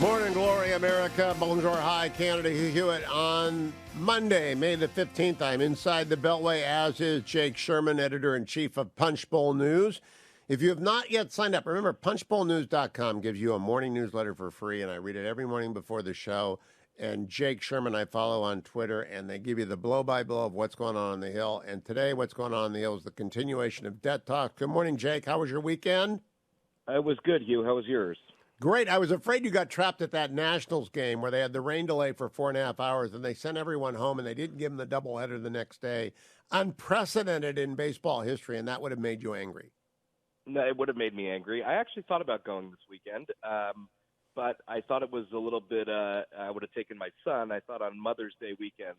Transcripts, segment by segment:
Morning Glory, America. Bonjour, hi, Canada. Hugh Hewitt on Monday, May the 15th. I'm inside the Beltway, as is Jake Sherman, editor-in-chief of Punchbowl News. If you have not yet signed up, remember, punchbowlnews.com gives you a morning newsletter for free, and I read it every morning before the show. And Jake Sherman I follow on Twitter, and they give you the blow-by-blow of what's going on the Hill. And today, what's going on the Hill is the continuation of debt talk. Good morning, Jake. How was your weekend? It was good, Hugh. How was yours? Great. I was afraid you got trapped at that Nationals game where they had the rain delay for 4.5 hours, and they sent everyone home, and they didn't give them the doubleheader the next day. Unprecedented in baseball history, and that would have made you angry. No, it would have made me angry. I actually thought about going this weekend, but I thought it was a little bit I would have taken my son. I thought on Mother's Day weekend,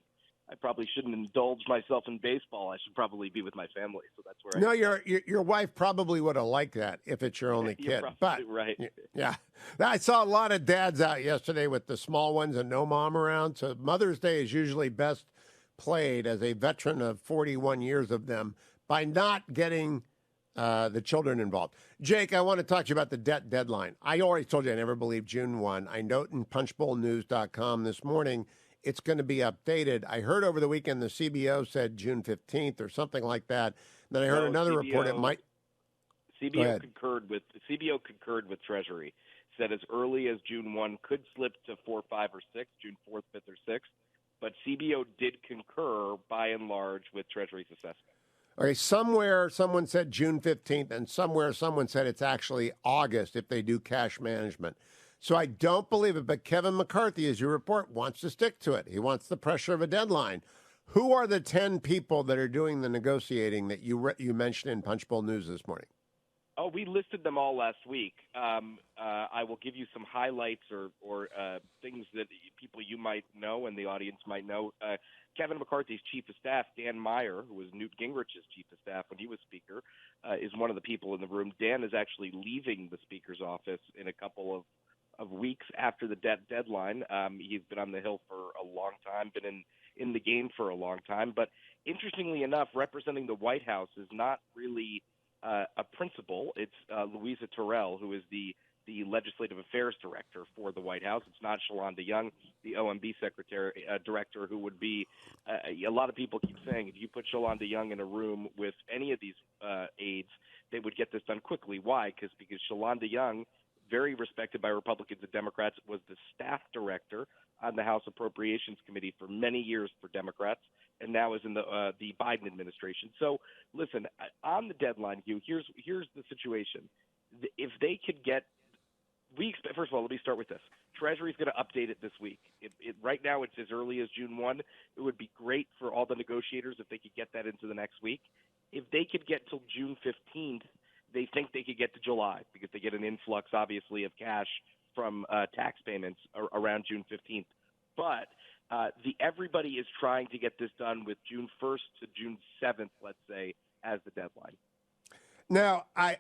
I probably shouldn't indulge myself in baseball. I should probably be with my family. So that's where your wife probably would have liked that if it's your only You're kid. probably right. Yeah. I saw a lot of dads out yesterday with the small ones and no mom around. So Mother's Day is usually best played as a veteran of 41 years of them by not getting the children involved. Jake, I want to talk to you about the debt deadline. I already told you I never believed June 1. I note in punchbowlnews.com this morning it's going to be updated. I heard over the weekend the CBO said June 15th or something like that. Then I heard another report it might. CBO concurred with Treasury. Said as early as June 1 could slip to 4, 5, or 6, June 4th, 5th, or 6th. But CBO did concur by and large with Treasury's assessment. Okay, somewhere someone said June 15th, and somewhere someone said it's actually August if they do cash management. So I don't believe it, but Kevin McCarthy, as you report, wants to stick to it. He wants the pressure of a deadline. Who are the 10 people that are doing the negotiating that you mentioned in Punchbowl News this morning? Oh, we listed them all last week. I will give you some highlights or things that people you might know and the audience might know. Kevin McCarthy's chief of staff, Dan Meyer, who was Newt Gingrich's chief of staff when he was speaker, is one of the people in the room. Dan is actually leaving the speaker's office in a couple of weeks after the debt deadline. He's been on the Hill for a long time, been in the game for a long time. But interestingly enough, representing the White House is not really a principal. It's Louisa Terrell, who is the legislative affairs director for the White House. It's not Shalonda Young, the OMB secretary director, who would be a lot of people keep saying if you put Shalonda Young in a room with any of these aides, they would get this done quickly. Why? Because Shalonda Young, very respected by Republicans and Democrats, was the staff director on the House Appropriations Committee for many years for Democrats, and now is in the Biden administration. So, listen, on the deadline, Hugh, here's the situation. If they could get first of all, let me start with this. Treasury's going to update it this week. Right now, it's as early as June 1. It would be great for all the negotiators if they could get that into the next week. If they could get till June 15th, they think they could get to July because they get an influx, obviously, of cash from tax payments around June 15th. But everybody is trying to get this done with June 1st to June 7th, let's say, as the deadline. Now, I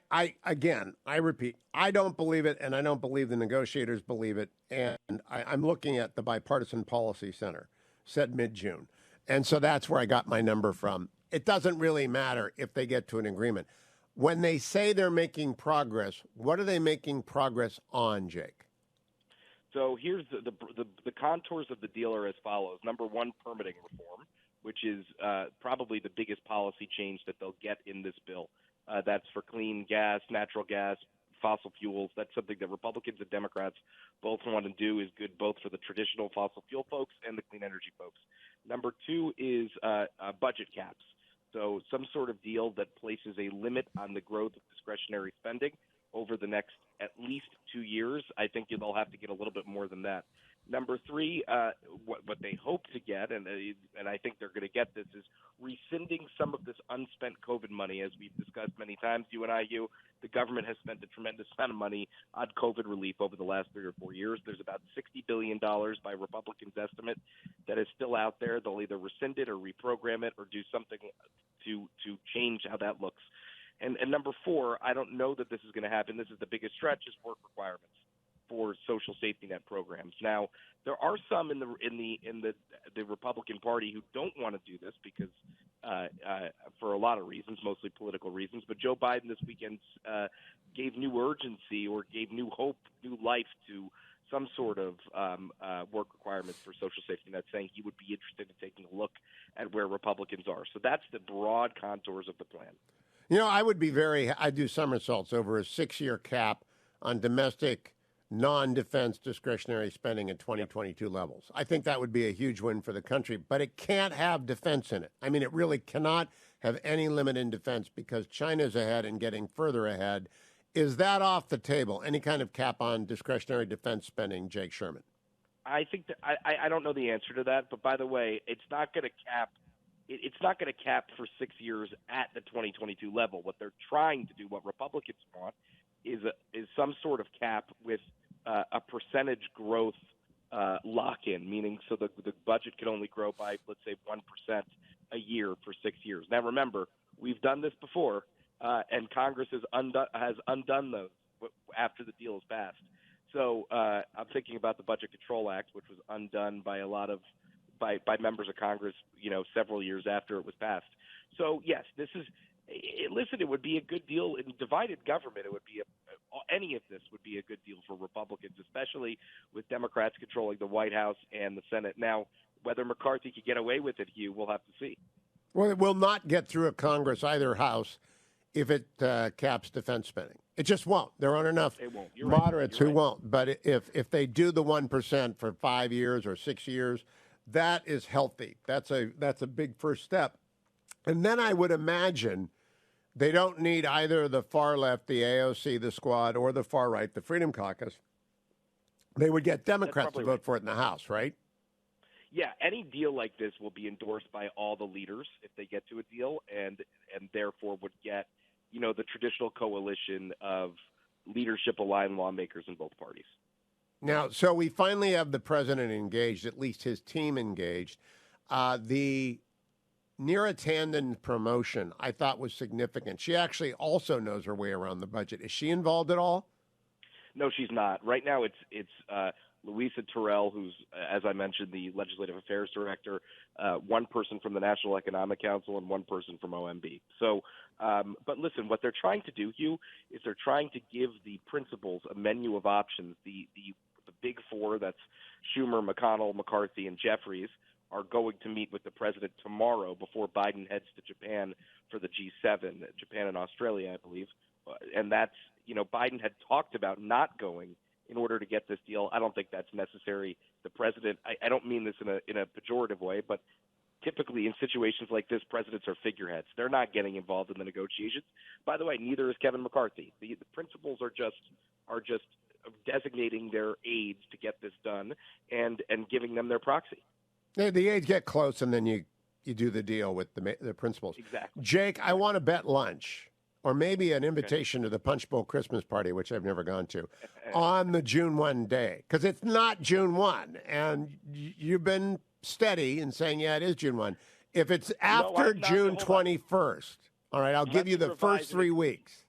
repeat, I don't believe it, and I don't believe the negotiators believe it. And I'm looking at the Bipartisan Policy Center, said mid-June. And so that's where I got my number from. It doesn't really matter if they get to an agreement. When they say they're making progress, what are they making progress on, Jake? So here's the contours of the deal are as follows. Number one, permitting reform, which is probably the biggest policy change that they'll get in this bill. That's for clean gas, natural gas, fossil fuels. That's something that Republicans and Democrats both want to do, is good both for the traditional fossil fuel folks and the clean energy folks. Number two is budget caps. So some sort of deal that places a limit on the growth of discretionary spending over the next at least 2 years. I think they'll have to get a little bit more than that. Number three, what they hope to get, and I think they're going to get this, is rescinding some of this unspent COVID money. As we've discussed many times, you and I, Hugh, the government has spent a tremendous amount of money on COVID relief over the last 3 or 4 years. There's about $60 billion by Republicans' estimate that is still out there. They'll either rescind it or reprogram it or do something to change how that looks. And number four, I don't know that this is going to happen. This is the biggest stretch, is work requirements for social safety net programs. Now, there are some in the Republican Party who don't want to do this because for a lot of reasons, mostly political reasons. But Joe Biden this weekend gave new urgency or gave new hope, new life to some sort of work requirements for social safety net, saying he would be interested in taking a look at where Republicans are. So that's the broad contours of the plan. I would be I'd do somersaults over a 6-year cap on domestic non-defense discretionary spending at 2022 levels. I think that would be a huge win for the country, but it can't have defense in it. I mean, it really cannot have any limit in defense because China's ahead and getting further ahead. Is that off the table? Any kind of cap on discretionary defense spending, Jake Sherman? I think that I don't know the answer to that, but by the way, it's not going to cap. It's not going to cap for 6 years at the 2022 level. What they're trying to do, what Republicans want, is some sort of cap with a percentage growth lock-in, meaning so the budget can only grow by, let's say, 1% a year for 6 years. Now, remember, we've done this before, and Congress has undone those after the deal is passed. So I'm thinking about the Budget Control Act, which was undone by by members of Congress, several years after it was passed. So yes, this is. Listen, it would be a good deal in divided government. It would be any of this would be a good deal for Republicans, especially with Democrats controlling the White House and the Senate. Now, whether McCarthy could get away with it, Hugh, we'll have to see. Well, it will not get through a Congress, either house, if it caps defense spending. It just won't. There aren't enough moderates who won't. But if they do the 1% for 5 years or 6 years, that is healthy. That's a big first step. And then I would imagine they don't need either the far left, the AOC, the Squad, or the far right, the Freedom Caucus. They would get Democrats to vote for it in the House, right? Yeah, any deal like this will be endorsed by all the leaders if they get to a deal, and therefore would get, the traditional coalition of leadership-aligned lawmakers in both parties. Now, so we finally have the president engaged, at least his team engaged. The Neera Tanden promotion, I thought, was significant. She actually also knows her way around the budget. Is she involved at all? No, she's not. Right now, it's Louisa Terrell, who's, as I mentioned, the Legislative Affairs Director, one person from the National Economic Council, and one person from OMB. So, but listen, what they're trying to do, Hugh, is they're trying to give the principals a menu of options. The big four, that's Schumer, McConnell, McCarthy, and Jeffries, are going to meet with the president tomorrow before Biden heads to Japan for the G7, Japan and Australia, I believe. And that's, Biden had talked about not going in order to get this deal. I don't think that's necessary. The president, I don't mean this in a pejorative way, but typically in situations like this, presidents are figureheads. They're not getting involved in the negotiations. By the way, neither is Kevin McCarthy. The principals are just designating their aides to get this done and giving them their proxy. The aides get close, and then you do the deal with the principals. Exactly. Jake, I want to bet lunch, or maybe an invitation to the Punchbowl Christmas party, which I've never gone to, on the June 1 day. Because it's not June 1, and you've been steady in saying, yeah, it is June 1. If it's after June 21st, all right, I'll give you the first 3 weeks.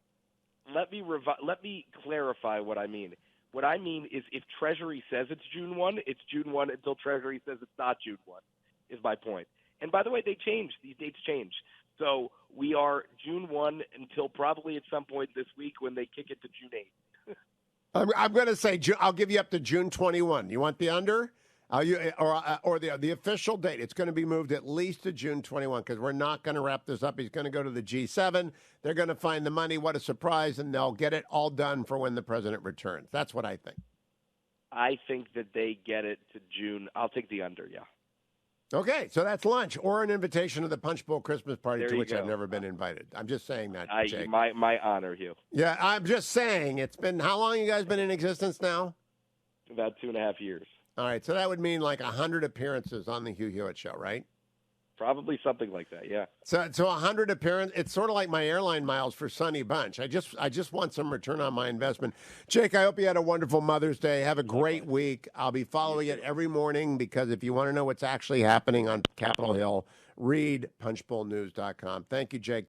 Let me clarify what I mean. What I mean is if Treasury says it's June 1, it's June 1 until Treasury says it's not June 1, is my point. And by the way, they change. These dates change. So we are June 1 until probably at some point this week when they kick it to June 8. I'm going to say I'll give you up to June 21. You want the under? Or the official date? It's going to be moved at least to June 21 because we're not going to wrap this up. He's going to go to the G7. They're going to find the money. What a surprise. And they'll get it all done for when the president returns. That's what I think. I think that they get it to June. I'll take the under, yeah. Okay, so that's lunch or an invitation to the Punchbowl Christmas party to which go. I've never been invited. I'm just saying that, Jake. My honor, Hugh. Yeah, I'm just saying. It's been, how long you guys been in existence now? About 2.5 years. All right, so that would mean like 100 appearances on the Hugh Hewitt Show, right? Probably something like that, yeah. So 100 appearances. It's sort of like my airline miles for Sunny Bunch. I just want some return on my investment. Jake, I hope you had a wonderful Mother's Day. Have a great week. I'll be following it every morning because if you want to know what's actually happening on Capitol Hill, read punchbowlnews.com. Thank you, Jake.